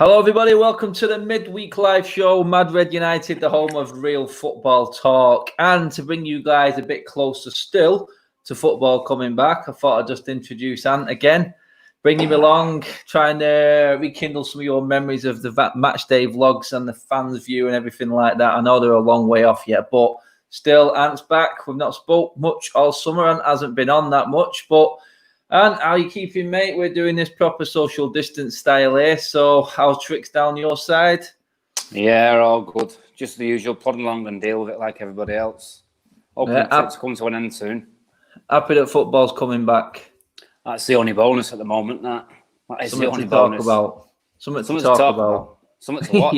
Hello, everybody. Welcome to the midweek live show, Mad Red United, the home of real football talk. And to bring you guys a bit closer still to football coming back, I thought I'd just introduce Ant again, bring him along, trying to rekindle some of your memories of the match day vlogs and the fans' view and everything like that. I know they're a long way off yet, but still, Ant's back. We've not spoke much all summer. Ant hasn't been on that much, but and how you keeping, mate? We're doing this proper social distance style here. So how's tricks down your side? Yeah, all good. Just the usual, plodding along and deal with it like everybody else. Hoping it's come to an end soon. Happy that football's coming back. That's the only bonus at the moment. That is the only bonus. Something to talk about. Something to watch.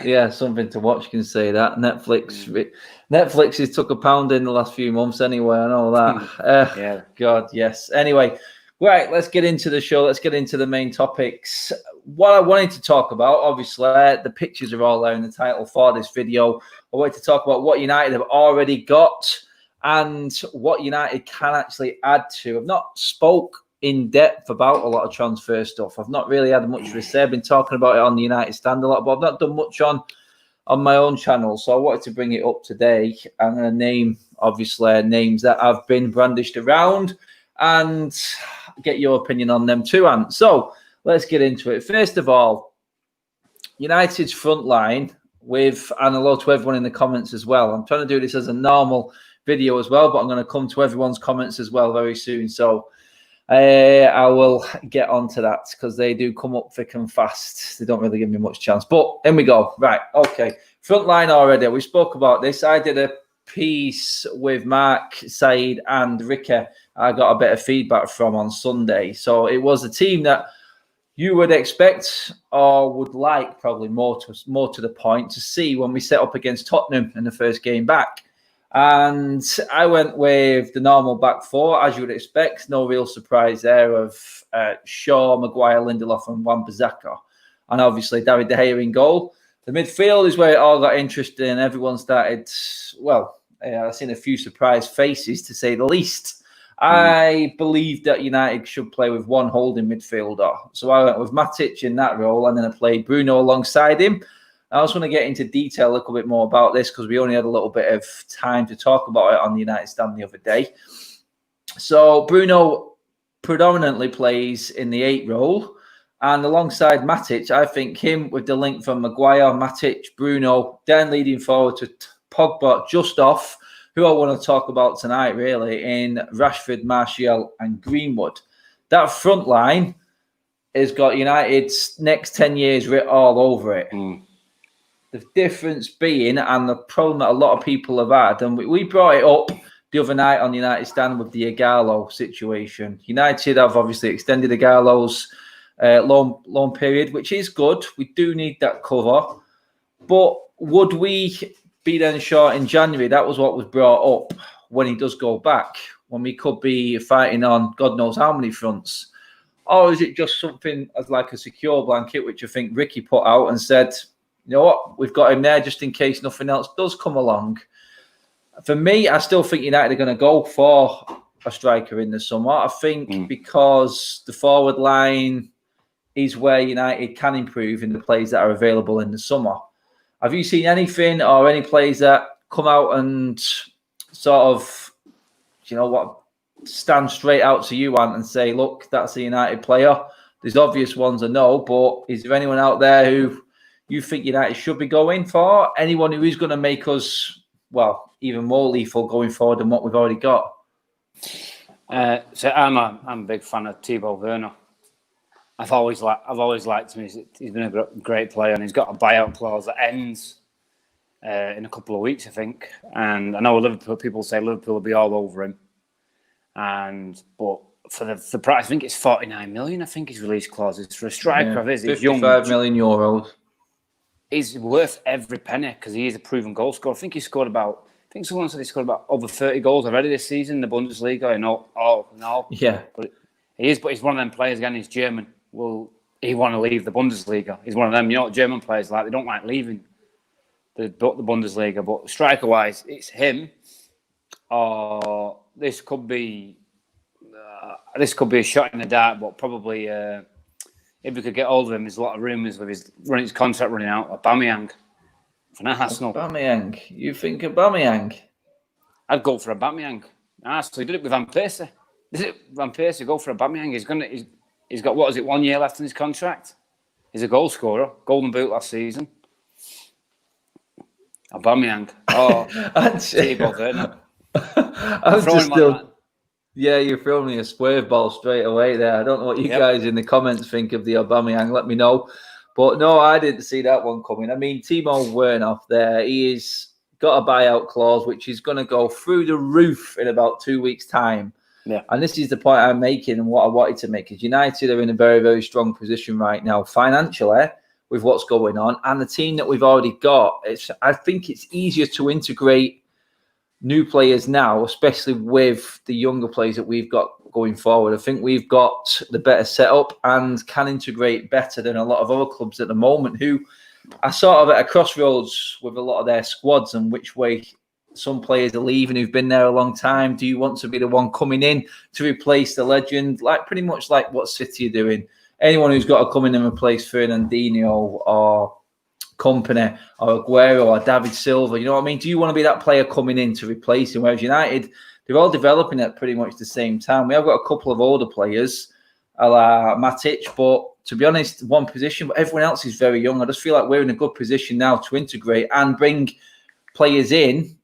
Yeah, something to watch. You can say that. Netflix has took a pound in the last few months anyway. I know that. Yeah. God, yes. Anyway, right, let's get into the show. Let's get into the main topics. What I wanted to talk about, obviously, the pictures are all there in the title for this video. I wanted to talk about what United have already got and what United can actually add to. I've not spoke in depth about a lot of transfer stuff. I've not really had much of a say. I've been talking about it on the United Stand a lot, but I've not done much on my own channel. So I wanted to bring it up today. I'm going to name, obviously, names that have been brandished around and get your opinion on them too, Ant. So let's get into it. First of all, United's front line with, and hello to everyone in the comments as well. I'm trying to do this as a normal video as well, but I'm going to come to everyone's comments as well very soon. So I will get onto that because they do come up thick and fast. They don't really give me much chance. But in we go. Right. Okay. Front line already. We spoke about this. I did a piece with Mark, Said, and Ricky. I got a bit of feedback from on Sunday. So it was a team that you would expect or would like, probably more to the point, to see when we set up against Tottenham in the first game back. And I went with the normal back four, as you would expect. No real surprise there of Shaw, Maguire, Lindelof, and Wan-Bissaka. And obviously, David De Gea in goal. The midfield is where it all got interesting. Everyone started, I've seen a few surprise faces, to say the least. I believe that United should play with one holding midfielder. So I went with Matic in that role, and then I played Bruno alongside him. I also want to get into detail a little bit more about this because we only had a little bit of time to talk about it on the United Stand the other day. So Bruno predominantly plays in the 8 role, and alongside Matic, I think him with the link from Maguire, Matic, Bruno, then leading forward to Pogba just off, who I want to talk about tonight really, in Rashford, Martial and Greenwood. That front line has got United's next 10 years writ all over it. The difference being, and the problem that a lot of people have had, and we brought it up the other night on United Stand with the Ighalo situation. United have obviously extended Ighalo's loan period, which is good. We do need that cover. But would we be then short in January? That was what was brought up when he does go back, when we could be fighting on God knows how many fronts. Or is it just something as like a secure blanket, which I think Ricky put out and said, you know what, we've got him there just in case nothing else does come along. For me, I still think United are going to go for a striker in the summer. I think because the forward line is where United can improve in the players that are available in the summer. Have you seen anything or any players that come out and sort of, stand straight out to you, Ant, and say, look, that's a United player? There's obvious ones I know, but is there anyone out there who you think United should be going for? Anyone who is going to make us, even more lethal going forward than what we've already got? So I'm a big fan of Thibaut Werner. I've always liked him. He's been a great player, and he's got a buyout clause that ends in a couple of weeks, I think. And I know Liverpool people say Liverpool will be all over him. But for the price, I think it's 49 million. I think his release clause is for a striker of his. 55 million euros. He's worth every penny because he is a proven goal scorer. I think someone said he scored about over 30 goals already this season in the Bundesliga. No. Yeah. But he's one of them players, again, he's German. Will he want to leave the Bundesliga? He's one of them, German players like, they don't like leaving the Bundesliga. But striker-wise, it's him. This could be a shot in the dark, but probably if we could get hold of him, there's a lot of rumours with his contract running out. Aubameyang for Arsenal. Aubameyang. You think Aubameyang? I'd go for Aubameyang. Arsenal did it with Van Persie. Van Persie go for Aubameyang. He's got 1 year left in his contract. He's a goal scorer, Golden Boot last season. Aubameyang. Oh, Thibaut Werner. Yeah, you're throwing me a swerve ball straight away there. I don't know what you guys in the comments think of the Aubameyang. Let me know. But no, I didn't see that one coming. I mean, Timo Werner there, he's got a buyout clause, which is going to go through the roof in about 2 weeks' time. Yeah. And this is the point I'm making and what I wanted to make is United are in a very, very strong position right now financially with what's going on. And the team that we've already got, I think it's easier to integrate new players now, especially with the younger players that we've got going forward. I think we've got the better setup and can integrate better than a lot of other clubs at the moment who are sort of at a crossroads with a lot of their squads and which way some players are leaving who've been there a long time. Do you want to be the one coming in to replace the legend? Like pretty much like what City are doing. Anyone who's got to come in and replace Fernandinho or Company or Aguero or David Silva, you know what I mean? Do you want to be that player coming in to replace him? Whereas United, they're all developing at pretty much the same time. We have got a couple of older players, a la Matic, but to be honest, one position, but everyone else is very young. I just feel like we're in a good position now to integrate and bring players in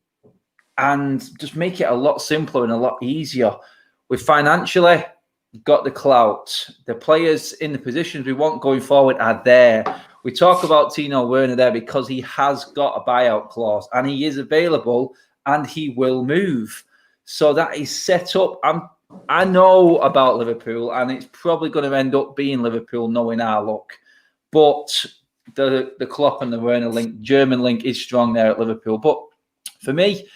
and just make it a lot simpler and a lot easier. We've financially got the clout. The players in the positions we want going forward are there. We talk about Timo Werner there because he has got a buyout clause and he is available and he will move. So that is set up. I know about Liverpool and it's probably going to end up being Liverpool knowing our luck. But the Klopp and the Werner link, German link is strong there at Liverpool. But for me,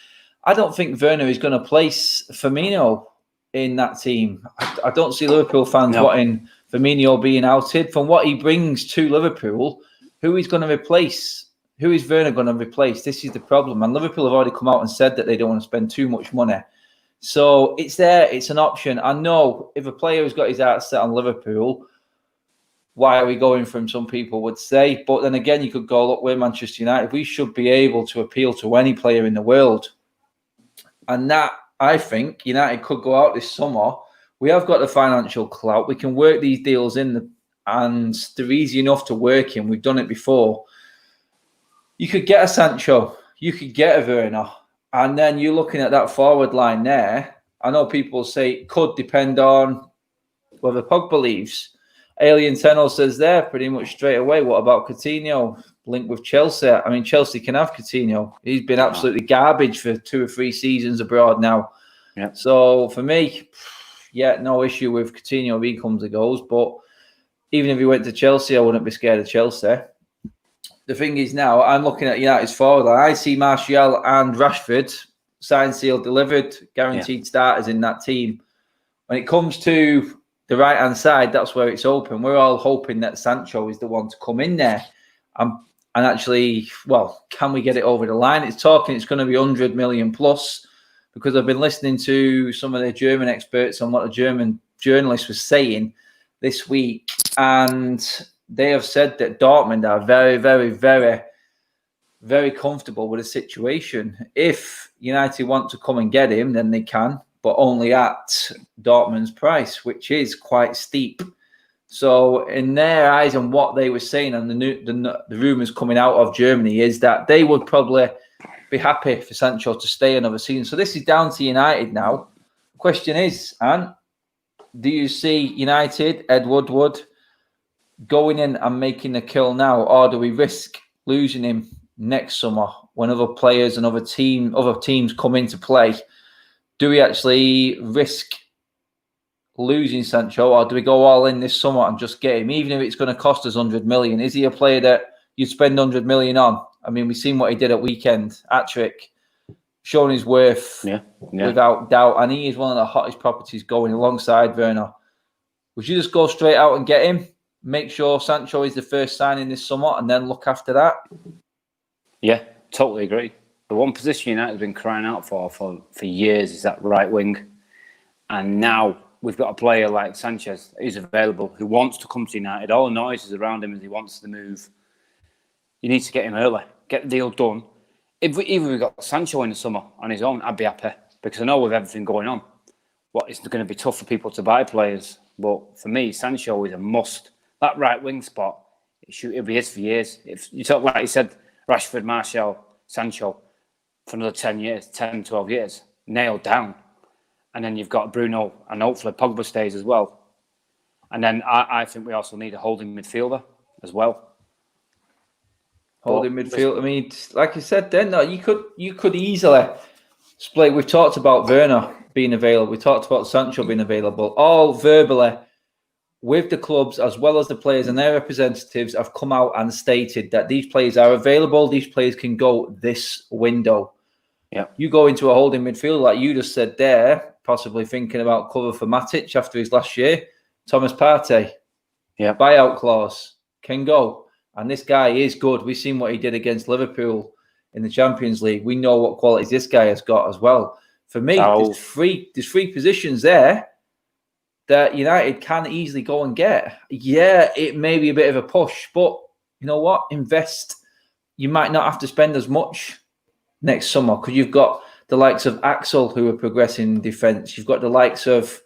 I don't think Werner is going to place Firmino in that team. I don't see Liverpool fans wanting Firmino being outed. From what he brings to Liverpool, who is going to replace? Who is Werner going to replace? This is the problem. And Liverpool have already come out and said that they don't want to spend too much money. So it's there. It's an option. I know if a player has got his heart set on Liverpool, why are we going from some people would say. But then again, you could go, look, we're Manchester United. We should be able to appeal to any player in the world. And that, I think, United could go out this summer. We have got the financial clout. We can work these deals in, and they're easy enough to work in. We've done it before. You could get a Sancho. You could get a Werner. And then you're looking at that forward line there. I know people say it could depend on whether Pogba leaves. Alien Tenno says there pretty much straight away, what about Coutinho? Linked with Chelsea. I mean, Chelsea can have Coutinho. He's been absolutely garbage for 2 or 3 seasons abroad now. Yeah. So for me, no issue with Coutinho if he comes and goes. But even if he went to Chelsea, I wouldn't be scared of Chelsea. The thing is now, I'm looking at United's forward line. I see Martial and Rashford, signed, sealed, delivered, guaranteed starters in that team. When it comes to the right-hand side, that's where it's open. We're all hoping that Sancho is the one to come in there. And actually, can we get it over the line? It's talking it's going to be 100 million plus, because I've been listening to some of the German experts on what the German journalist was saying this week. And they have said that Dortmund are very, very, very, very comfortable with the situation. If United want to come and get him, then they can, but only at Dortmund's price, which is quite steep. So in their eyes and what they were saying and the rumours coming out of Germany is that they would probably be happy for Sancho to stay another season. So this is down to United now. Question is, Ant, do you see United, Ed Woodward, going in and making the kill now, or do we risk losing him next summer when other players and other teams come into play? Do we actually risk losing Sancho, or do we go all in this summer and just get him, even if it's going to cost us 100 million? Is he a player that you'd spend 100 million on? I mean, we've seen what he did at weekend, hat-trick, showing his worth without doubt, and he is one of the hottest properties going alongside Werner. Would you just go straight out and get him, make sure Sancho is the first signing this summer, and then look after that? Yeah, totally agree. The one position United have been crying out for years is that right wing. And now we've got a player like Sanchez who's available, who wants to come to United. All the noise is around him as he wants to move. You need to get him early, get the deal done. If we got Sancho in the summer on his own, I'd be happy, because I know with everything going on, it's going to be tough for people to buy players. But for me, Sancho is a must. That right wing spot, it'll be his for years. If you talk, like you said, Rashford, Martial, Sancho, for another 10, 12 years, nailed down. And then you've got Bruno, and hopefully Pogba stays as well. And then I think we also need a holding midfielder as well. Holding midfield. I mean, like you said, then you could easily split. We've talked about Werner being available. We talked about Sancho being available. All verbally, with the clubs as well as the players and their representatives, have come out and stated that these players are available. These players can go this window. Yeah. You go into a holding midfield, like you just said there, possibly thinking about cover for Matic after his last year. Thomas Partey. Yeah. Buyout clause. Can go. And this guy is good. We've seen what he did against Liverpool in the Champions League. We know what qualities this guy has got as well. For me, there's three positions there that United can easily go and get. Yeah, it may be a bit of a push, but you know what? Invest. You might not have to spend as much next summer, because you've got the likes of Axel, who are progressing in defence. You've got the likes of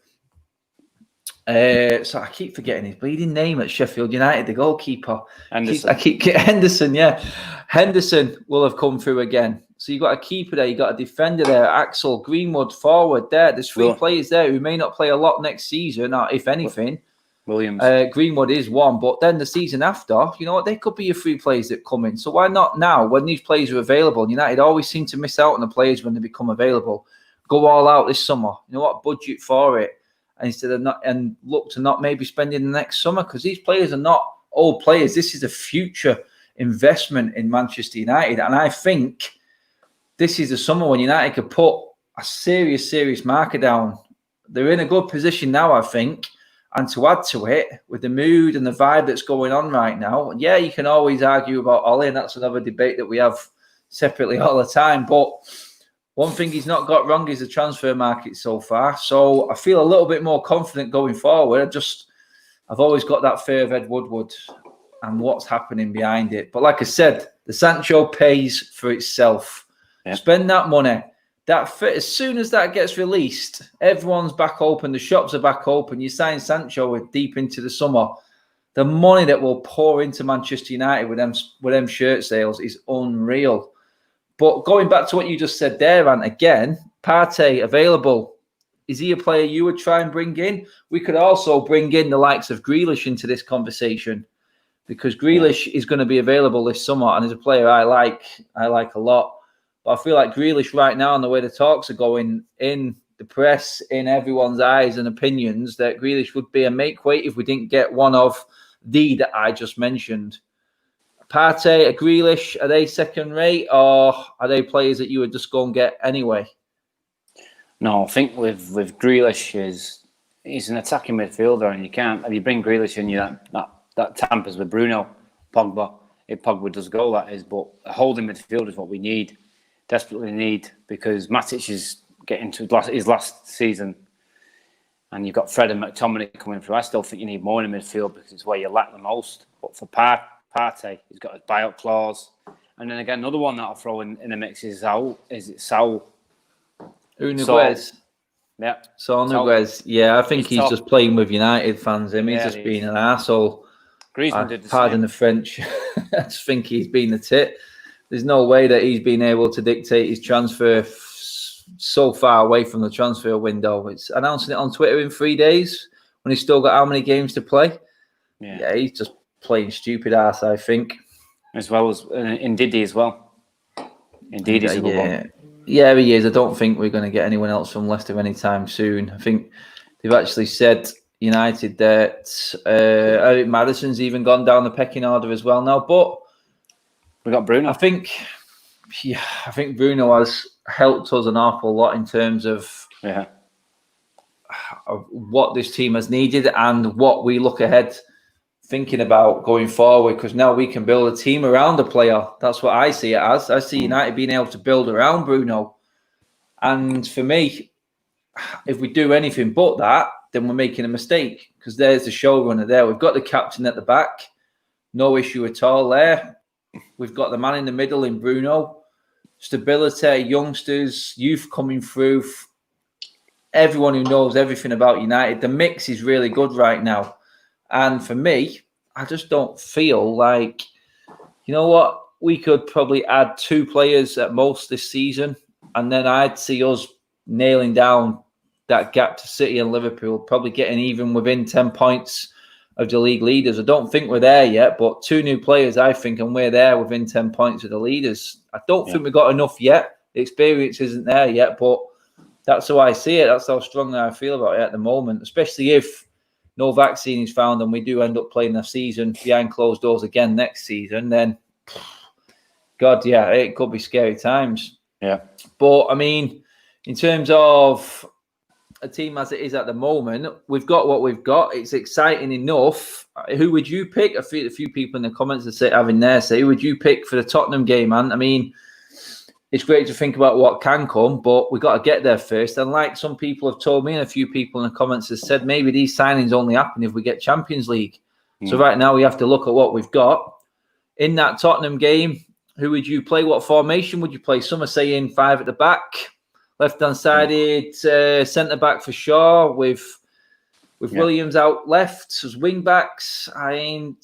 so I keep forgetting his bleeding name at Sheffield United, the goalkeeper. Henderson, yeah. Henderson will have come through again. So you've got a keeper there, you've got a defender there, Axel, Greenwood, forward there. There's three players there who may not play a lot next season, or if anything. Williams. Greenwood is one, but then the season after, you know what, they could be your three players that come in. So why not now, when these players are available? United always seem to miss out on the players when they become available. Go all out this summer. You know what, budget for it. Instead of not, and look to not maybe spending the next summer, because these players are not old players. This is a future investment in Manchester United, and I think this is the summer when United could put a serious marker down. They're in a good position now, I think, and to add to it with the mood and the vibe that's going on right now. Yeah, you can always argue about Ollie, and that's another debate that we have separately all the time, but one thing he's not got wrong is the transfer market so far. So I feel a little bit more confident going forward. I've always got that fear of Ed Woodward and what's happening behind it. But like I said, the Sancho pays for itself. Yeah. Spend that money. As soon as that gets released, everyone's back open. The shops are back open. You sign Sancho deep into the summer. The money that will pour into Manchester United with them shirt sales is unreal. But going back to what you just said there, and again, Partey available. Is he a player you would try and bring in? We could also bring in the likes of Grealish into this conversation, because Grealish is going to be available this summer, and is a player I like a lot. But I feel like Grealish right now, and the way the talks are going in the press, in everyone's eyes and opinions, that Grealish would be a make weight if we didn't get one of that I just mentioned. Partey, a Grealish, are they second rate, or are they players that you would just go and get anyway? No, I think with Grealish, he's an attacking midfielder, and you can't, if you bring Grealish in, that tampers with Bruno, Pogba. If Pogba does go, that is. But a holding midfield is what we desperately need, because Matic is getting to his last season, and you've got Fred and McTominay coming through. I still think you need more in the midfield, because it's where you lack the most. But for Partey, he's got a buyout clause. And then again, another one that I'll throw in the mix is Saul. Niguez. Yeah. Saul Niguez. Yeah, I think he's just playing with United fans. He's just being an arsehole. Griezmann did the pardon same. The French. I just think he's been the tit. There's no way that he's been able to dictate his transfer so far away from the transfer window. It's announcing it on Twitter in 3 days when he's still got how many games to play. Yeah, he's just playing stupid ass, I think. As well as Ndidi as well. Ndidi's a good one. Yeah, he is. I don't think we're going to get anyone else from Leicester anytime soon. I think they've actually said, United, that Maddison's even gone down the pecking order as well now. But we got Bruno. I think Bruno has helped us an awful lot in terms of what this team has needed and what we look ahead thinking about going forward, because now we can build a team around a player. That's what I see it as. I see United being able to build around Bruno. And for me, if we do anything but that, then we're making a mistake because there's the showrunner there. We've got the captain at the back. No issue at all there. We've got the man in the middle in Bruno. Stability, youngsters, youth coming through. Everyone who knows everything about United. The mix is really good right now. And for me, I just don't feel like, you know what, we could probably add 2 players at most this season. And then I'd see us nailing down that gap to City and Liverpool, probably getting even within 10 points of the league leaders. I don't think we're there yet, but 2 new players, I think, and we're there within 10 points of the leaders. I don't think we've got enough yet. The experience isn't there yet, but that's how I see it. That's how strongly I feel about it at the moment, especially if no vaccine is found and we do end up playing a season behind closed doors again next season, then, God, yeah, it could be scary times. Yeah. But, I mean, in terms of a team as it is at the moment, we've got what we've got. It's exciting enough. Who would you pick? A few people in the comments are having their say. Who would you pick for the Tottenham game, man? I mean, it's great to think about what can come, but we've got to get there first. And like some people have told me, and a few people in the comments have said, maybe these signings only happen if we get Champions League. So right now we have to look at what we've got. In that Tottenham game, who would you play? What formation would you play? Some are saying 5 at the back. Left-hand sided centre-back for Shaw with Williams out left as wing-backs. I'm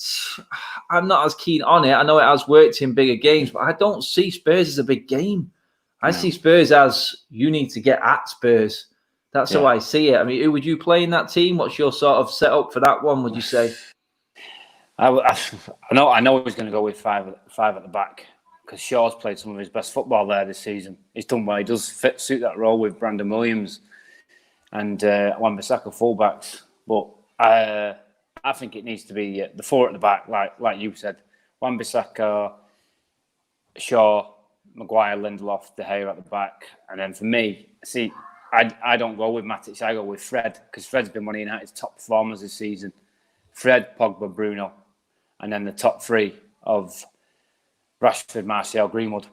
not as keen on it. I know it has worked in bigger games, but I don't see Spurs as a big game. I see Spurs as you need to get at Spurs. That's how I see it. I mean, who would you play in that team? What's your sort of setup for that one, would you say? I know he's going to go with five at the back because Shaw's played some of his best football there this season. He's done well. He does suit that role with Brandon Williams and Wan-Bissaka fullbacks. But I think it needs to be the 4 at the back, like you said. Wan-Bissaka, Shaw, Maguire, Lindelof, De Gea at the back. And then for me, I don't go with Matic. I go with Fred because Fred's been one of United's top performers this season. Fred, Pogba, Bruno. And then the top 3 of Rashford, Martial, Greenwood.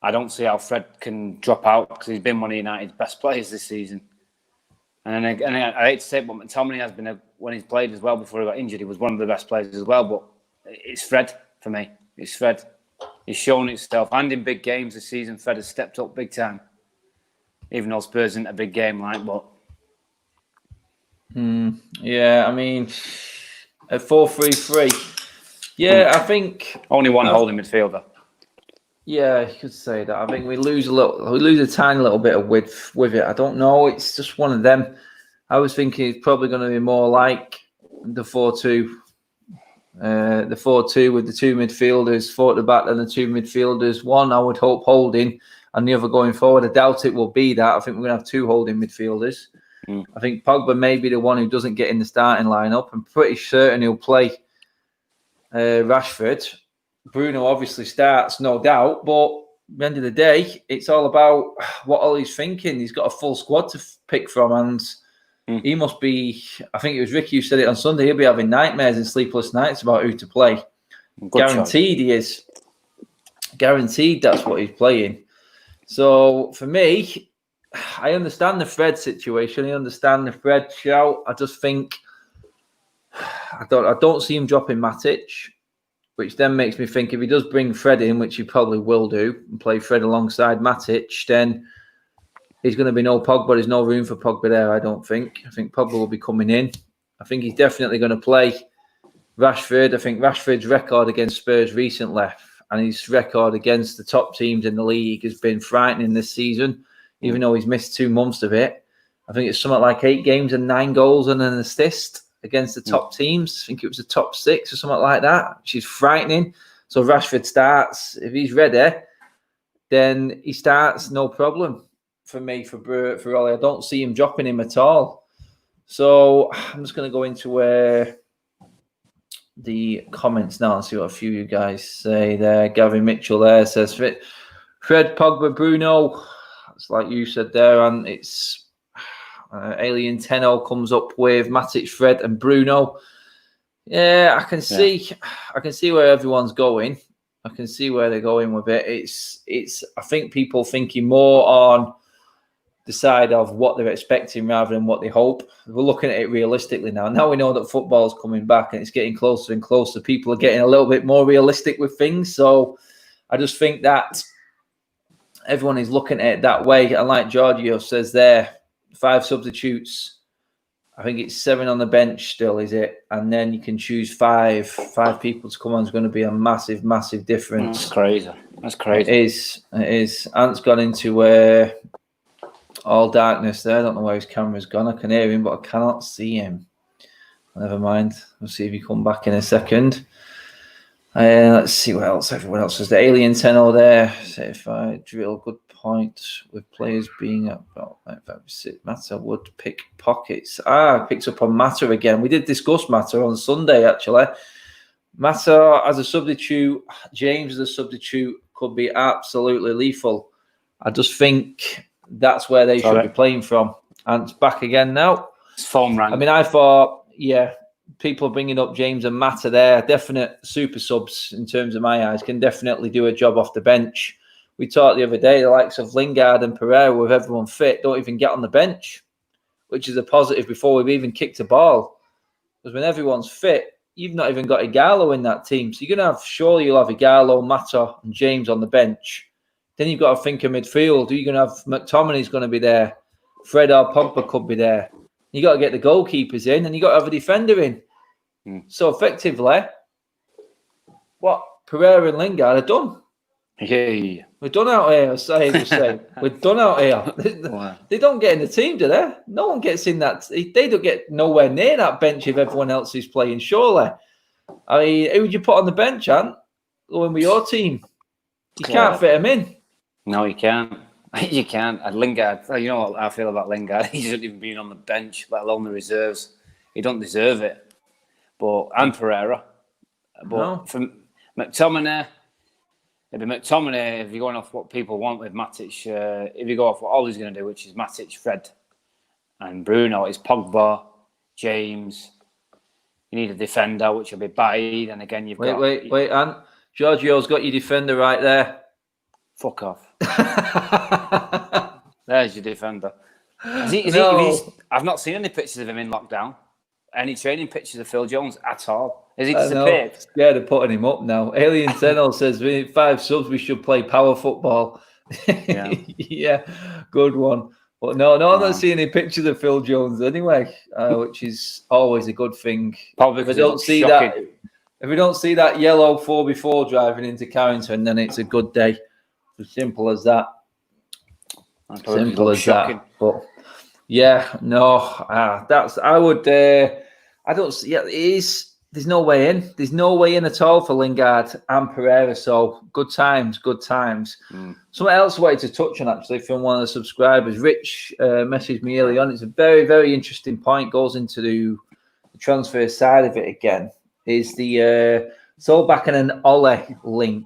I don't see how Fred can drop out because he's been one of United's best players this season. And I hate to say it, but McTominay has been, when he's played as well before he got injured, he was one of the best players as well. But it's Fred for me. It's Fred. He's shown himself. And in big games this season, Fred has stepped up big time. Even though Spurs isn't a big game but... Yeah, I mean, a 4-3-3. Yeah, I think only one holding midfielder. Yeah, you could say that. I think we lose a tiny little bit of width with it. I don't know. It's just one of them. I was thinking it's probably going to be more like the 4-2. The 4-2 with the 2 midfielders, 4 at the back and the 2 midfielders. One, I would hope, holding, and the other going forward. I doubt it will be that. I think we're going to have 2 holding midfielders. I think Pogba may be the one who doesn't get in the starting lineup. I'm pretty certain he'll play Rashford. Bruno obviously starts, no doubt, but at the end of the day, it's all about what Ollie's thinking. He's got a full squad to pick from, and he must be, I think it was Ricky who said it on Sunday, he'll be having nightmares and sleepless nights about who to play. Guaranteed he is. Guaranteed that's what he's playing. So for me, I understand the Fred situation. I understand the Fred shout. I just think I don't see him dropping Matic, which then makes me think if he does bring Fred in, which he probably will do, and play Fred alongside Matic, then he's going to be no Pogba. There's no room for Pogba there, I don't think. I think Pogba will be coming in. I think he's definitely going to play Rashford. I think Rashford's record against Spurs recently and his record against the top teams in the league has been frightening this season, even though he's missed 2 months of it. I think it's something like 8 games and 9 goals and an assist against the top teams. I think it was the top 6 or something like that, which is frightening. So Rashford starts. If he's ready, then he starts, no problem for me, for Ollie. I don't see him dropping him at all. So I'm just going to go into the comments now and see what a few of you guys say there. Gavin Mitchell there says, Fred, Pogba, Bruno. It's like you said there, and it's Alien Tenno comes up with Matic, Fred, and Bruno. Yeah, I can see where everyone's going. I can see where they're going with it. It's I think people thinking more on decide of what they're expecting rather than what they hope. We're looking at it realistically now. Now we know that football's coming back and it's getting closer and closer. People are getting a little bit more realistic with things. So I just think that everyone is looking at it that way. And like Giorgio says there, 5 substitutes. I think it's 7 on the bench still, is it? And then you can choose 5 people to come on. It's going to be a massive, massive difference. That's crazy. That's crazy. It is. It is. Ant's gone into all darkness there. I don't know where his camera's gone. I can hear him, but I cannot see him. Never mind. We'll see if he come back in a second. Let's see what else everyone else has. The Alien 10 there. So if I drill, good point with players being up. Well, if I sit, Mata would pick pockets. Picked up on Mata again. We did discuss Mata on Sunday, actually. Mata as a substitute, James as a substitute could be absolutely lethal. I just think that's where they should be playing from. And it's back again now. It's form rank. I mean, I thought, people bringing up James and Mata there, definite super subs in terms of my eyes, can definitely do a job off the bench. We talked the other day, the likes of Lingard and Pereira, with everyone fit, don't even get on the bench, which is a positive before we've even kicked a ball. Because when everyone's fit, you've not even got Igalo in that team. So you'll have Igalo, Mata and James on the bench. Then you've got to think of midfield. You're going to have McTominay's going to be there. Fred or Pogba could be there. You got to get the goalkeepers in, and you got to have a defender in. So effectively, what Pereira and Lingard are done. Yeah. We're done out here. We're done out here. Wow. They don't get in the team, do they? No one gets in that. They don't get nowhere near that bench if everyone else is playing. Surely, I mean, who would you put on the bench, Ant? Going with your team, you can't fit them in. No, you can't. You can't. And Lingard, you know what I feel about Lingard. He shouldn't even be on the bench, let alone the reserves. He don't deserve it. And Pereira. But for McTominay, it'd be McTominay if you're going off what people want with Matic. If you go off what Ollie's going to do, which is Matic, Fred, and Bruno, it's Pogba, James. You need a defender, which will be Bailly. And again, you've got... Wait, Ant. Giorgio's got your defender right there. Fuck off. There's your defender. I've not seen any pictures of him in lockdown. Any training pictures of Phil Jones at all. Has he disappeared? Scared of putting him up now. Alien Tenno says we need 5 subs. We should play power football. Yeah, good one. But no, I'm not seeing any pictures of Phil Jones anyway, which is always a good thing. Probably if we don't see that. If we don't see that yellow 4x4 driving into Carrington, then it's a good day. As simple as that. Simple as shocking. That. But I don't see. Yeah, it is. There's no way in. There's no way in at all for Lingard and Pereira. So good times. Something else I wanted to touch on actually from one of the subscribers. Rich messaged me early on. It's a very, very interesting point. Goes into the transfer side of it again. Is the Solbakken and Ole link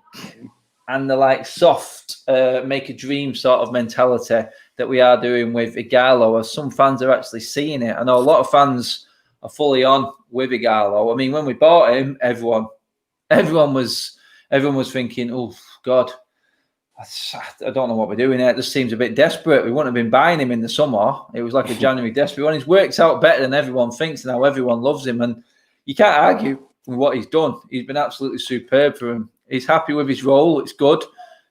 and the soft make a dream sort of mentality that we are doing with Igalo, as some fans are actually seeing it. I know a lot of fans are fully on with Igalo. I mean, when we bought him, everyone was thinking, oh God, I don't know what we're doing here. It just seems a bit desperate. We wouldn't have been buying him in the summer. It was like a January desperate one. He's worked out better than everyone thinks now. Everyone loves him, and you can't argue with what he's done. He's been absolutely superb for him. He's happy with his role. It's good.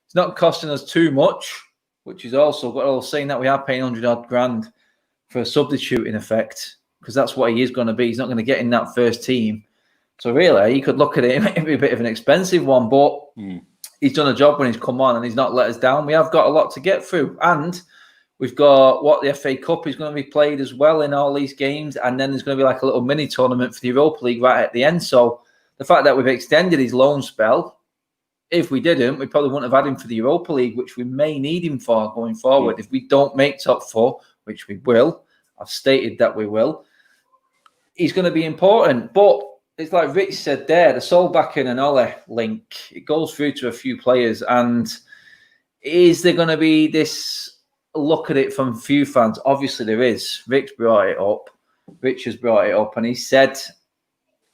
It's not costing us too much, which is also got all saying that we are paying 100 grand for a substitute in effect, because that's what he is going to be. He's not going to get in that first team. So really, you could look at it. It might be a bit of an expensive one, but he's done a job when he's come on and he's not let us down. We have got a lot to get through. And we've got the FA Cup is going to be played as well in all these games. And then there's going to be like a little mini tournament for the Europa League right at the end. So the fact that we've extended his loan spell, if we didn't, we probably wouldn't have had him for the Europa League, which we may need him for going forward. If we don't make top 4, which we will, I've stated that we will, he's going to be important. But it's like Rich said there, the Solbakken and Ole link, it goes through to a few players. And is there going to be this look at it from a few fans? Obviously there is. Rich has brought it up, and he said,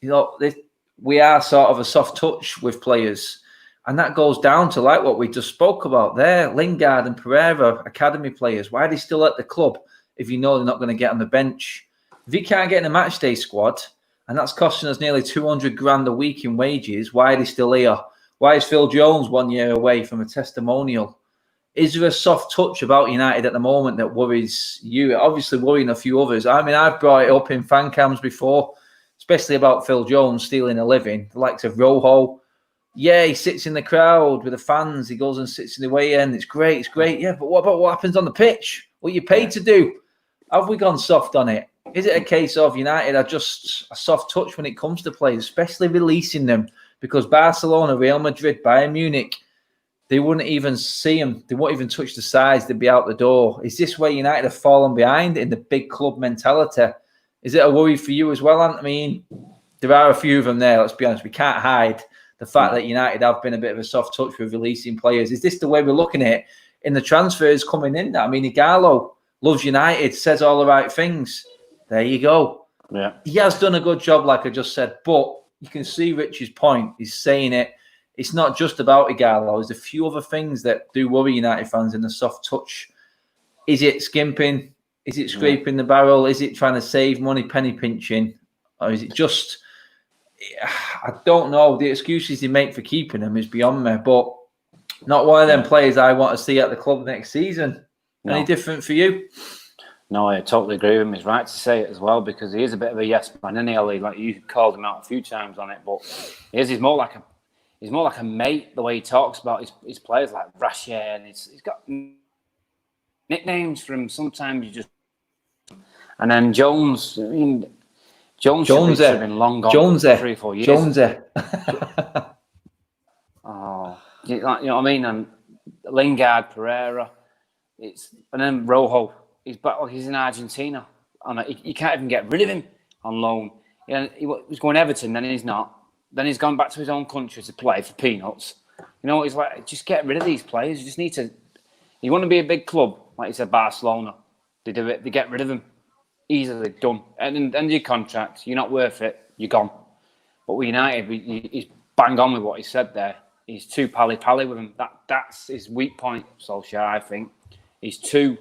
we are sort of a soft touch with players. And that goes down to like what we just spoke about there. Lingard and Pereira, academy players. Why are they still at the club if you know they're not going to get on the bench? If you can't get in a match day squad, and that's costing us nearly 200 grand a week in wages, why are they still here? Why is Phil Jones 1 year away from a testimonial? Is there a soft touch about United at the moment that worries you? Obviously worrying a few others. I mean, I've brought it up in fan cams before, especially about Phil Jones stealing a living. The likes of Rojo. Yeah, he sits in the crowd with the fans. He goes and sits in the way end. It's great. It's great. Yeah, but what about what happens on the pitch? What you paid to do? Have we gone soft on it? Is it a case of United are just a soft touch when it comes to players, especially releasing them? Because Barcelona, Real Madrid, Bayern Munich, they wouldn't even see them. They won't even touch the sides. They'd be out the door. Is this where United have fallen behind in the big club mentality? Is it a worry for you as well, Ant? I mean, there are a few of them there. Let's be honest. We can't hide the fact that United have been a bit of a soft touch with releasing players. Is this the way we're looking at it in the transfers coming in? I mean, Igalo loves United, says all the right things. There you go. Yeah, he has done a good job, like I just said, but you can see Rich's point. He's saying it. It's not just about Igalo. There's a few other things that do worry United fans in the soft touch. Is it skimping? Is it scraping the barrel? Is it trying to save money, penny pinching? Or is it just... I don't know. The excuses they make for keeping him is beyond me, but not one of them players I want to see at the club next season. No. Any different for you? No, I totally agree with him. He's right to say it as well, because he is a bit of a yes man, isn't he, Ellie? Like, you called him out a few times on it, but he's more like a mate, the way he talks about his players, like Rashier, and he's got nicknames for him. Sometimes you just... And then Jones, I mean... Jones should have been long gone for 3 or 4 years. Oh, you know what I mean? And Lingard, Pereira, and then Rojo. He's back like he's in Argentina. And you can't even get rid of him on loan. You know, he was going Everton, then he's not. Then he's gone back to his own country to play for peanuts. You know, he's like, just get rid of these players. You just need to... You want to be a big club, like you said, Barcelona. They do it. They get rid of him. Easily done. And end your contract. You're not worth it. You're gone. But with United, he's bang on with what he said there. He's too pally-pally with him. That's his weak point, Solskjaer, I think. He's too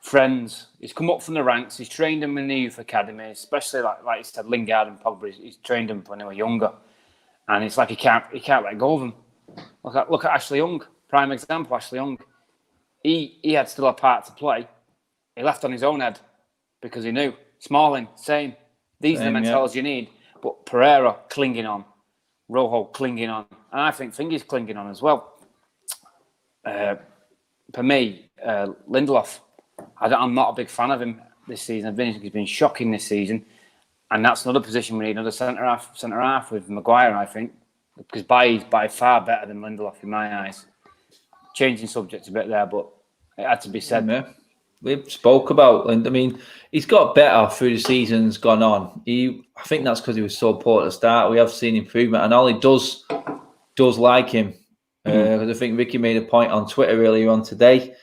friends. He's come up from the ranks. He's trained them in the youth academy, especially like you said, Lingard and Pogba. He's trained them when they were younger. And it's like he can't let go of them. Look at Ashley Young. Prime example, Ashley Young. He had still a part to play. He left on his own head. Because he knew. Smalling, same. These are the mentalities you need. But Pereira clinging on. Rojo clinging on. And I think Fingy's clinging on as well. For me, Lindelof, I'm not a big fan of him this season. He's been shocking this season. And that's another position we need, another centre-half with Maguire, I think. Because Bailly's by far better than Lindelof in my eyes. Changing subject a bit there, but it had to be said. Yeah. We spoke about, and I mean, he's got better through the seasons gone on. I think that's because he was so poor at the start. We have seen improvement, and Ollie does like him. Because I think Ricky made a point on Twitter earlier on today.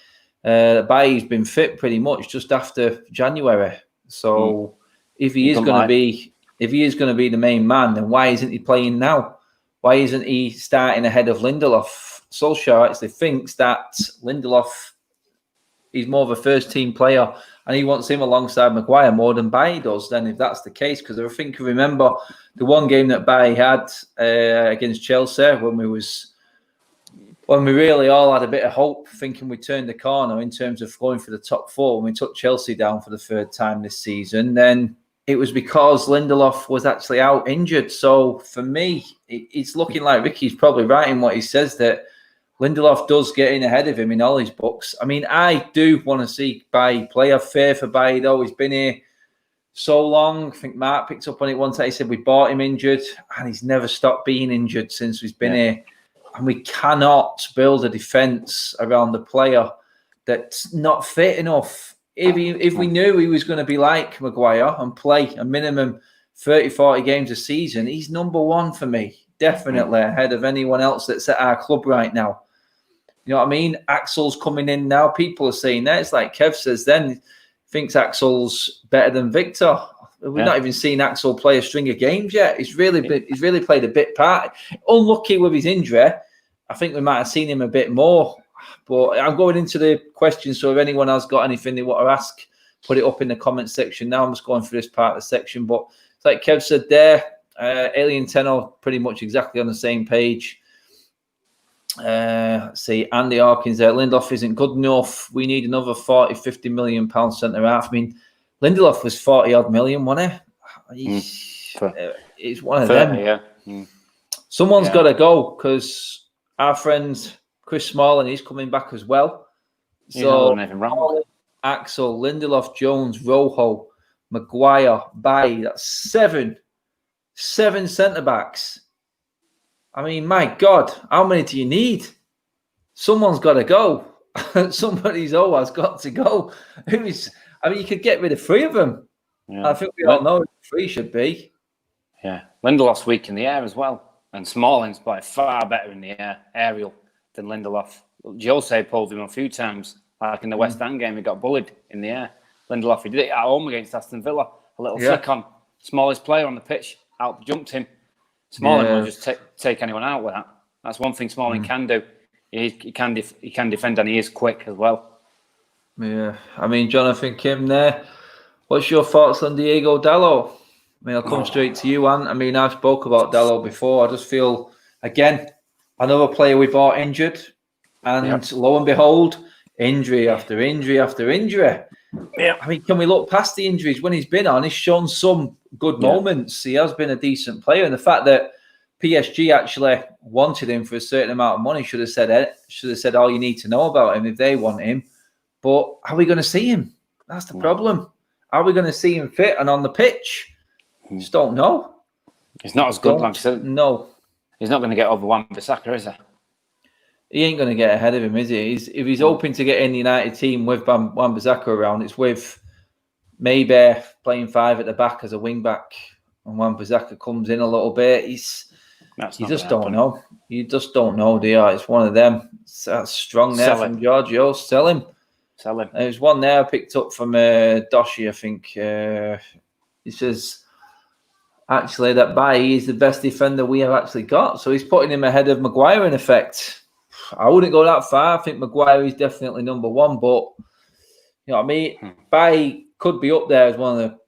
Bailly's been fit pretty much just after January. So if he is going to be the main man, then why isn't he playing now? Why isn't he starting ahead of Lindelof? Solskjaer actually thinks that Lindelof, he's more of a first-team player, and he wants him alongside Maguire more than Bailly does. Then, if that's the case, because I think I remember the one game that Bailly had against Chelsea when we really all had a bit of hope, thinking we turned the corner in terms of going for the top 4 when we took Chelsea down for the 3rd time this season. Then it was because Lindelof was actually out injured. So for me, it's looking like Ricky's probably right in what he says, that Lindelof does get in ahead of him in all his books. I mean, I do want to see Bailly play. I fear for Bailly, though. He's been here so long. I think Mark picked up on it one time. He said we bought him injured, and he's never stopped being injured since he's been here. And we cannot build a defence around the player that's not fit enough. If we knew he was going to be like Maguire and play a minimum 30, 40 games a season, he's number 1 for me. Definitely ahead of anyone else that's at our club right now. You know what I mean? Axel's coming in now. People are saying that. It's like Kev says then, thinks Axel's better than Victor. We've not even seen Axel play a string of games yet. He's really played a bit part. Unlucky with his injury, I think we might have seen him a bit more. But I'm going into the questions, so if anyone has got anything they want to ask, put it up in the comment section. Now I'm just going through this part of the section. But it's like Kev said there, Alien 10 are pretty much exactly on the same page. Let's see, Andy Harkins there. Lindelof isn't good enough. We need another 40, 50 million pound centre half. I mean, Lindelof was 40 odd million, wasn't he? It's one of 30, them. Yeah. Someone's got to go because our friend Chris Smalling, he's coming back as well. So Axel, Lindelof, Jones, Rojo, Maguire, Bailly. That's seven centre backs. I mean, my God, how many do you need? Someone's got to go. Somebody's always got to go. You could get rid of 3 of them. Yeah. I think we all know 3 should be. Yeah, Lindelof's weak in the air as well. And Smalling's by far better in the air, aerial, than Lindelof. Jose pulled him a few times. Like in the West Ham game, he got bullied in the air. Lindelof, he did it at home against Aston Villa. A little flick on. Smallest player on the pitch, out-jumped him. Smalling will just take anyone out with that. That's one thing Smalling can do. He can defend, and he is quick as well. Yeah, I mean, Jonathan Kim there. What's your thoughts on Diego Dalot? I mean, I'll come straight to you, Ant. I mean, I've spoke about Dalot before. I just feel, again, another player we bought injured, and lo and behold, injury after injury after injury. Yeah, I mean, can we look past the injuries? When he's been on, he's shown some good moments. He has been a decent player, and the fact that PSG actually wanted him for a certain amount of money should have said all you need to know about him if they want him. But are we going to see him? That's the problem. Are we going to see him fit and on the pitch? Just don't know. He's not as good, like I said. No, he's not going to get over Wan-Bissaka, is he? He ain't going to get ahead of him, is he? If he's hoping to get in the United team with Wan-Bissaka around, it's with maybe playing 5 at the back as a wing back, and Wan-Bissaka comes in a little bit. You just don't know. You just don't know, do you? It's one of them. That's strong there from Giorgio. Sell him. There's one there I picked up from Doshi, I think. He says, actually, that Bailly is the best defender we have actually got. So he's putting him ahead of Maguire in effect. I wouldn't go that far. I think Maguire is definitely number 1, but you know what I mean? Bailly could be up there as one of the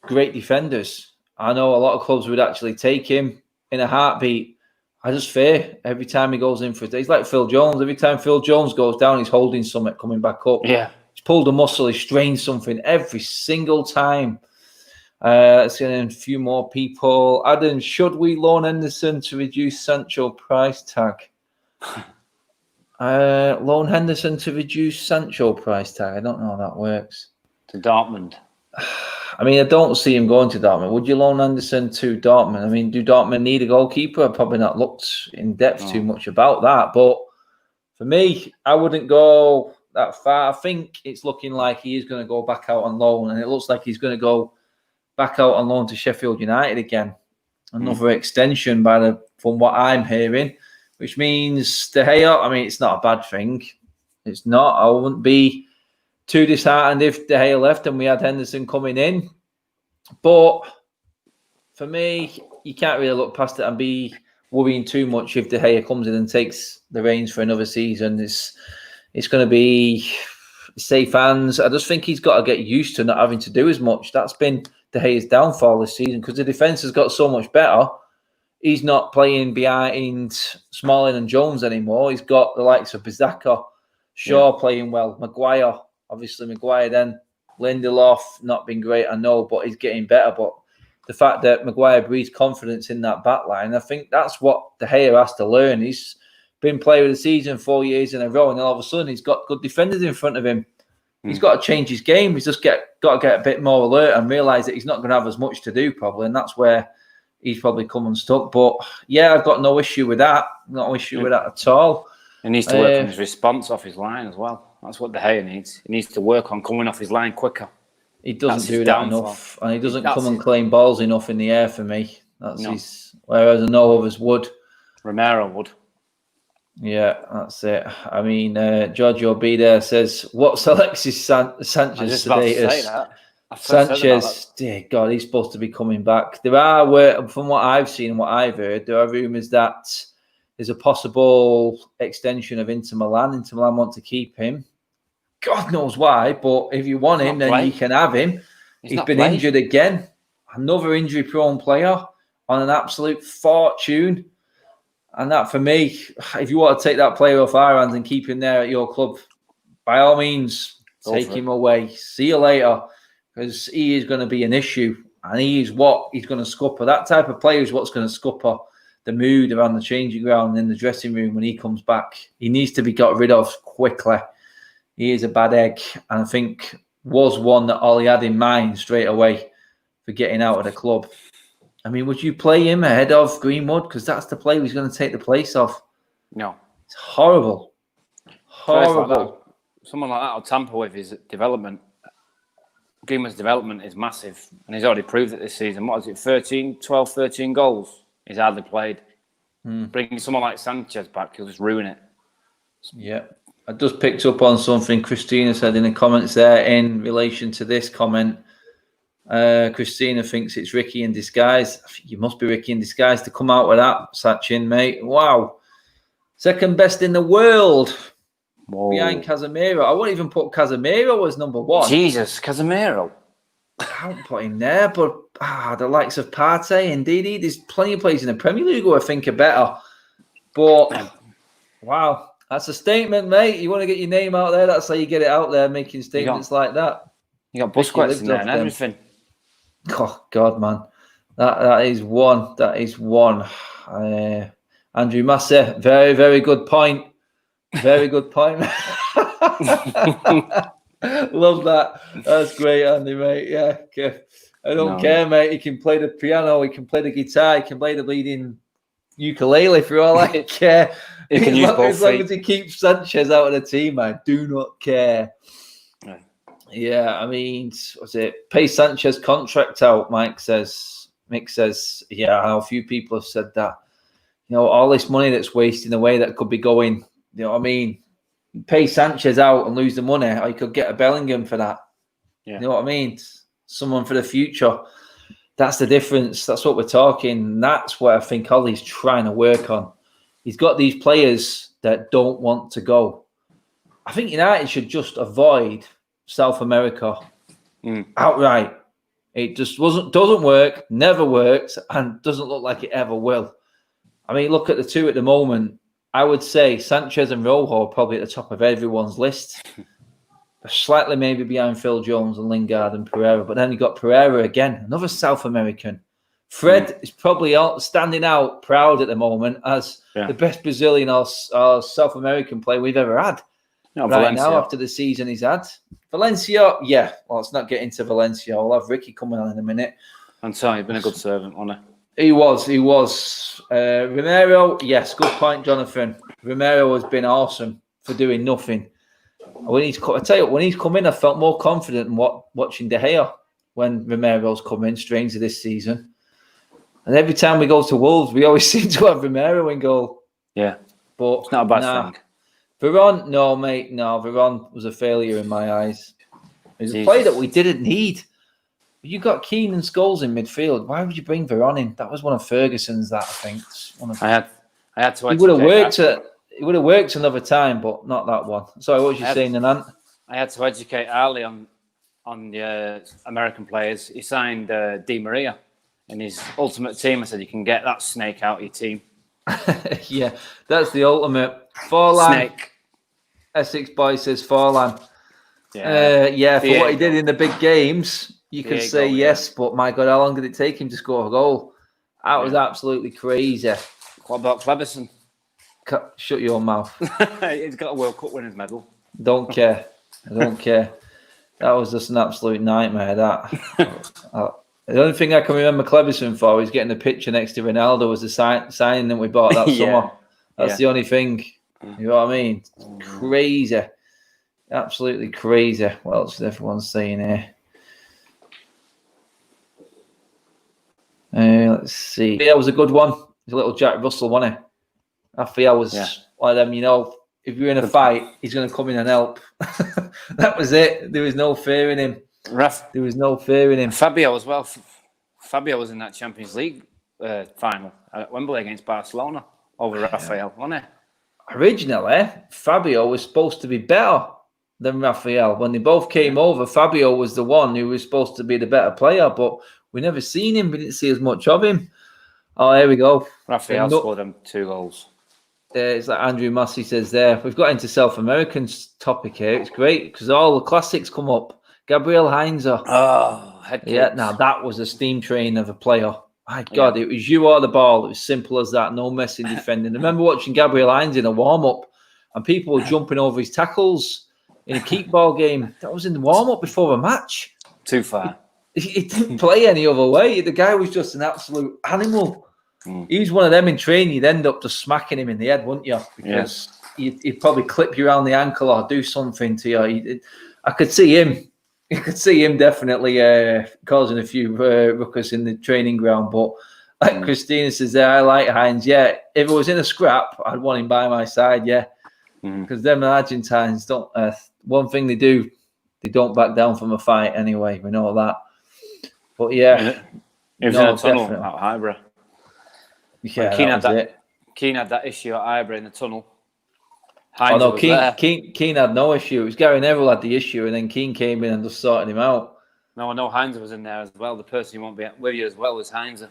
great defenders. I know a lot of clubs would actually take him in a heartbeat. I just fear every time he goes in for it. He's like Phil Jones. Every time Phil Jones goes down, he's holding something coming back up. Yeah. He's pulled a muscle, he's strained something every single time. Let's get in a few more people. Adam, should we loan Henderson to reduce Sancho price tag? Loan Henderson to reduce Sancho price tag. I don't know how that works. To Dortmund. I mean, I don't see him going to Dortmund. Would you loan Henderson to Dortmund? I mean, do Dortmund need a goalkeeper? I've probably not looked in depth too much about that. But for me, I wouldn't go that far. I think it's looking like he is going to go back out on loan. And it looks like he's going to go back out on loan to Sheffield United again. Another extension from what I'm hearing. Which means De Gea, I mean, it's not a bad thing. It's not. I wouldn't be too disheartened if De Gea left and we had Henderson coming in. But for me, you can't really look past it and be worrying too much if De Gea comes in and takes the reins for another season. It's going to be safe hands. I just think he's got to get used to not having to do as much. That's been De Gea's downfall this season because the defence has got so much better. He's not playing behind Smalling and Jones anymore. He's got the likes of Bissaka, Shaw playing well, Maguire, obviously Maguire then, Lindelof, not been great, I know, but he's getting better. But the fact that Maguire breathes confidence in that back line, I think that's what De Gea has to learn. He's been player of the season 4 years in a row, and all of a sudden he's got good defenders in front of him. He's got to change his game. He's just got to get a bit more alert and realise that he's not going to have as much to do probably, and that's where he's probably come unstuck. But yeah, I've got no issue with that. No issue with that at all. He needs to work on his response off his line as well. That's what De Gea needs. He needs to work on coming off his line quicker. He doesn't do that enough. And he doesn't come and claim balls enough in the air for me. That's his. Whereas I know others would. Romero would. Yeah, that's it. I mean, Giorgio B there says, what's Alexis Sanchez today? Sanchez, dear God, he's supposed to be coming back. There are, from what I've seen and what I've heard, there are rumours that There's a possible extension of Inter Milan. Inter Milan want to keep him. God knows why, but if you want him, then you can have him. He's been injured again. Another injury-prone player on an absolute fortune. And that, for me, if you want to take that player off our hands and keep him there at your club, by all means, take him away. See you later, because he is going to be an issue. And he's going to scupper. That type of player is what's going to scupper the mood around the changing ground in the dressing room when he comes back. He needs to be got rid of quickly. He is a bad egg, and I think was one that Ollie had in mind straight away for getting out of the club. I mean, would you play him ahead of Greenwood? Because that's the player who's going to take the place of. No. It's horrible. Horrible. Someone like that will tamper with his development. Greenwood's development is massive, and he's already proved it this season. What is it, 12, 13 goals? He's hardly played. Bringing someone like Sanchez back, he'll just ruin it. Yeah. I just picked up on something Christina said in the comments there in relation to this comment. Christina thinks it's Ricky in disguise. I think you must be Ricky in disguise to come out with that, Sachin, mate. Wow. Second best in the world. Whoa. Behind Casemiro. I won't even put Casemiro as number one. Jesus, Casemiro. I won't put him there, but the likes of Partey and Didi, there's plenty of players in the Premier League who I think are better. But, wow, that's a statement, mate. You want to get your name out there, that's how you get it out there, making statements like that. You got Busquets in there and everything. Oh, God, man. That is one. That is one. Andrew Massey, very, very good point. Very good point. Love that. That's great, Andy, mate. Yeah. Okay. I don't care, mate. He can play the piano, he can play the guitar, he can play the bleeding ukulele for all I care. He can use both as long as he keeps Sanchez out of the team, I do not care. Right. Yeah, I mean, was it pay Sanchez contract out? Mick says, yeah, I know a few people have said that. You know, all this money that's wasting away that could be going, you know what I mean? Pay Sanchez out and lose the money, or you could get a Bellingham for that. Yeah. You know what I mean? Someone for the future. That's the difference. That's what we're talking. That's what I think Ollie's trying to work on. He's got these players that don't want to go. I think United should just avoid South America outright. It just doesn't work, never works, and doesn't look like it ever will. I mean, look at the two at the moment. I would say Sanchez and Rojo are probably at the top of everyone's list. Slightly maybe behind Phil Jones and Lingard and Pereira. But then you got Pereira again, another South American. Fred is probably standing out proud at the moment as the best Brazilian or South American player we've ever had. No, right Valencia. Now, after the season he's had. Valencia, yeah. Well, let's not get into Valencia. We'll have Ricky coming on in a minute. And so he's been a good servant, hasn't he? He was. Romero, yes, good point, Jonathan. Romero has been awesome for doing nothing. I tell you what, when he's come in, I felt more confident in watching De Gea when Romero's come in, strangely this season. And every time we go to Wolves, we always seem to have Romero in goal. Yeah, but it's not a bad thing. Veron, no, mate, no. Veron was a failure in my eyes. He's a player that we didn't need. You got Keane and Scholes in midfield. Why would you bring Veron in? That was one of Ferguson's. That I think. I had to. He would have worked. It would have worked another time, but not that one. Sorry, what was you saying, Nant? I had to educate Ali on the American players. He signed Di Maria in his ultimate team. I said you can get that snake out of your team. Yeah, that's the ultimate. Forlan. Snake. Essex boy says Forlan. Yeah, for what he did in the big games. You could say yes, but my God, how long did it take him to score a goal? That was absolutely crazy. What about Cleberson? Shut your mouth. He's got a World Cup winners medal. Don't care. I don't care. That was just an absolute nightmare, that. The only thing I can remember Cleberson for is getting the picture next to Ronaldo was the signing that we bought that summer. That's the only thing. You know what I mean? It's crazy. Absolutely crazy. What else is everyone saying here? Let's see. Yeah, it was a good one. He's a little Jack Russell, wasn't he? I feel was one of them, you know, if you're in a fight, he's going to come in and help. That was it. There was no fear in him. There was no fear in him. Fabio as well. Fabio was in that Champions League final at Wembley against Barcelona. over Raphael, wasn't he? Originally, Fabio was supposed to be better than Raphael. When they both came over, Fabio was the one who was supposed to be the better player, but we never seen him. We didn't see as much of him. Oh, here we go. Raphael scored them 2 goals. It's like Andrew Massey says there. We've got into South American topic here. It's great because all the classics come up. Gabriel Heinze. Oh, head kicks. Yeah, now that was a steam train of a player. My God, it was you or the ball. It was simple as that. No messing defending. I remember watching Gabriel Heinze in a warm-up and people were jumping over his tackles in a keep ball game. That was in the warm-up before a match. Too far. He didn't play any other way. The guy was just an absolute animal. He's one of them in training. You'd end up just smacking him in the head, wouldn't you? Because he'd probably clip you around the ankle or do something to you. I could see him. You could see him definitely causing a few ruckus in the training ground. But like Christina says there, I like Heinze. Yeah, if it was in a scrap, I'd want him by my side, because them Argentines don't. One thing they do, they don't back down from a fight anyway. We know that. But yeah. He was in a tunnel at Highbury. Yeah, Keane had that issue at Highbury in the tunnel. Keane had no issue. It was Gary Neville had the issue, and then Keane came in and just sorted him out. No, I know Heinze was in there as well. The person who won't be with you as well was Heinze.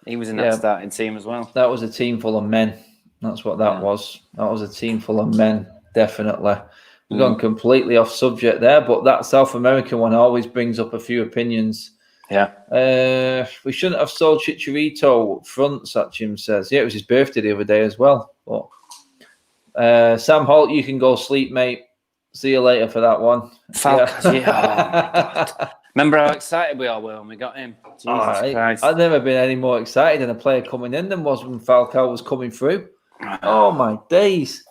He was in that starting team as well. That was a team full of men. That's what that was. That was a team full of men, definitely. We've gone completely off subject there, but that South American one always brings up a few opinions. Yeah. We shouldn't have sold Chicharito front, Sachin says. Yeah, it was his birthday the other day as well. But Sam Holt, you can go sleep, mate. See you later for that one. Falcons, Oh, my God. Remember how excited we all were when we got him? Jesus Christ. I've never been any more excited than a player coming in than was when Falcao was coming through. Oh, my days.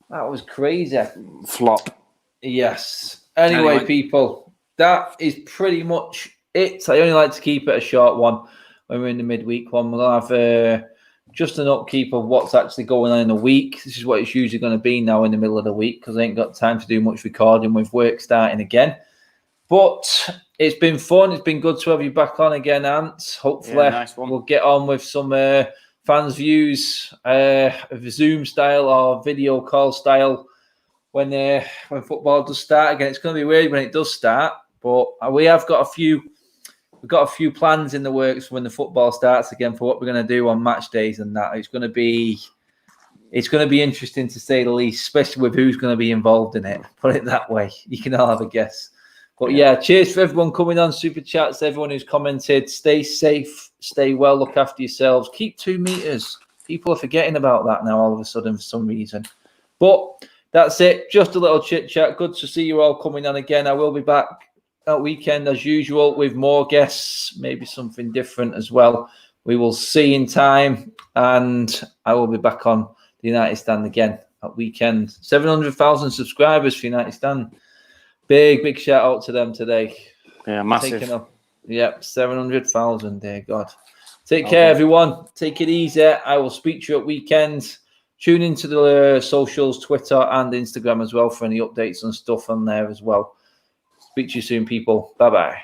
That was crazy. Flop. Yes. Anyway, people, that is pretty much it. I only like to keep it a short one when we're in the midweek one. We'll have just an upkeep of what's actually going on in the week. This is what it's usually going to be now in the middle of the week because I ain't got time to do much recording with work starting again. But it's been fun. It's been good to have you back on again, Ant. Hopefully we'll get on with some fans' views of Zoom style or video call style when football does start again. It's going to be weird when it does start, but we have got a few plans in the works when the football starts again for what we're going to do on match days and that. It's going to be interesting to say the least, especially with who's going to be involved in it. Put it that way. You can all have a guess. But yeah, cheers for everyone coming on, super chats, everyone who's commented. Stay safe, stay well, look after yourselves. Keep 2 meters. People are forgetting about that now all of a sudden for some reason. But that's it. Just a little chit chat. Good to see you all coming on again. I will be back at weekend as usual with more guests, maybe something different as well. We will see in time, and I will be back on the United Stand again at weekend. 700,000 subscribers for United Stand. Big shout out to them today. Yeah, massive. Yep, 700,000. Dear God. Take care, everyone. Take it easy. I will speak to you at weekend. Tune into the socials, Twitter and Instagram as well for any updates and stuff on there as well. Speak to you soon, people. Bye-bye.